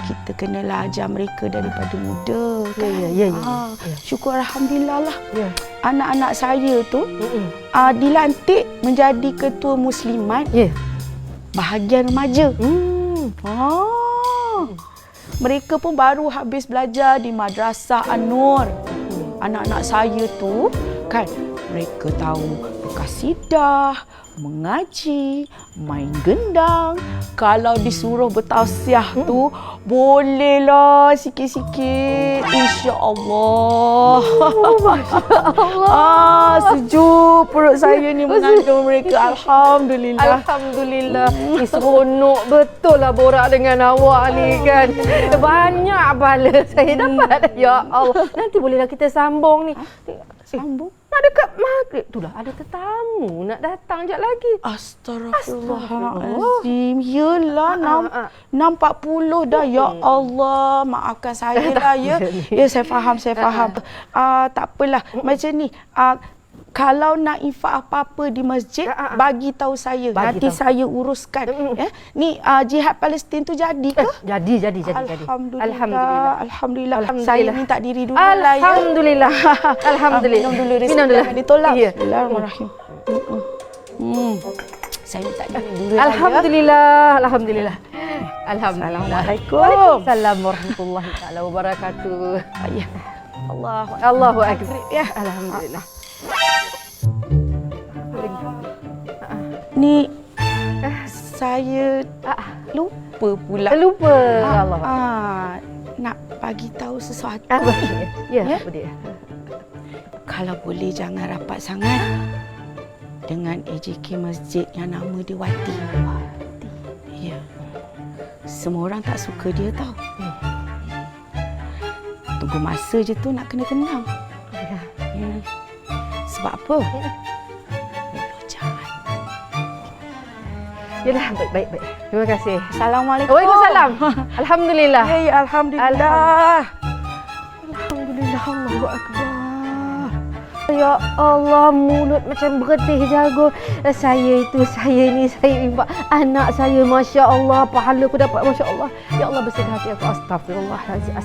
kita kenalah ajar mereka daripada muda. Kan? Ya. Syukur Alhamdulillah lah. Ya. Anak-anak saya tu dilantik menjadi ketua muslimat bahagian remaja. Mereka pun baru habis belajar di Madrasah An-Nur. Anak-anak saya tu kan mereka tahu berkasidah, mengaji, main gendang. Kalau disuruh bertausiah tu bolehlah sikit-sikit, insya-Allah. Masya-Allah. Sejuk perut saya ni mengandung mereka. Alhamdulillah. Alhamdulillah. Seronok betul lah borak dengan awak ni kan. Banyak pahala saya dapat. Ya Allah. Nanti bolehlah kita sambung ni. Sambung. Nak dekat maghrib. Itulah ada tetamu nak datang sekejap lagi. Astaghfirullahalazim. Yelah, 6.40 dah. Ya Allah, maafkan saya lah ya. Ya, saya faham. Tak apalah. Macam ni, kalau nak infak apa-apa di masjid, bagi tahu saya. Nanti saya uruskan. Ni jihad Palestin tu jadi ke? Jadi. Alhamdulillah. Saya minta diri dulu lah ya. Alhamdulillah. Minum dulu rezeki yang ditolak. Ya. Bismillahirrahmanirrahim. Saya minta diri dulu. Alhamdulillah. Assalamualaikum. Waalaikumsalam warahmatullahi taala wabarakatuh. Ya. Allahu akbar. Ya, alhamdulillah. Ni saya lupa pula. Allah. Nak bagi tahu sesuatu. Ya, apa dia? Kalau boleh jangan rapat sangat dengan AJK masjid yang nama dia Wati. Ya. Semua orang tak suka dia tau. Tunggu masa je tu nak kena kenal. Sebab apa? Yalah, baik. Terima kasih. Assalamualaikum. Waalaikumsalam. Alhamdulillah. Ya, alhamdulillah. Alhamdulillah. Allahu akbar. Ya Allah, mulut macam beretih jago. Saya infak anak saya, Masya Allah. Pahala aku dapat, Masya Allah. Ya Allah, bersih hati aku. Astagfirullahaladzim.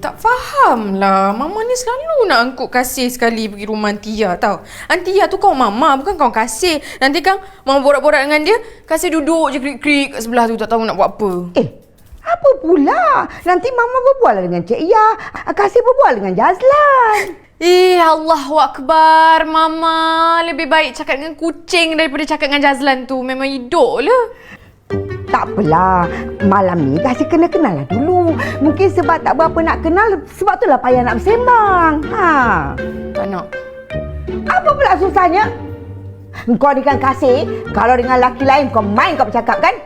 Tak faham lah. Mama ni selalu nak angkut Kasih sekali pergi rumah Antia tau. Antia tu kawan Mama, bukan kawan Kasih. Nanti kan Mama borak-borak dengan dia, Kasih duduk je krik-krik kat sebelah tu, tak tahu nak buat apa. Apa pula? Nanti Mama berbual dengan Cik Iyah. Kasih berbual dengan Jazlan. Allahu Akbar. Mama lebih baik cakap dengan kucing daripada cakap dengan Jazlan tu. Memang hidup lah. Tak apalah. Malam ni Kasih kena kenal lah dulu. Mungkin sebab tak berapa nak kenal, sebab itulah payah nak bersembang. Tak nak. Apa pula susahnya? Kau dengan Kasih, kalau dengan lelaki lain kau main kau bercakap kan?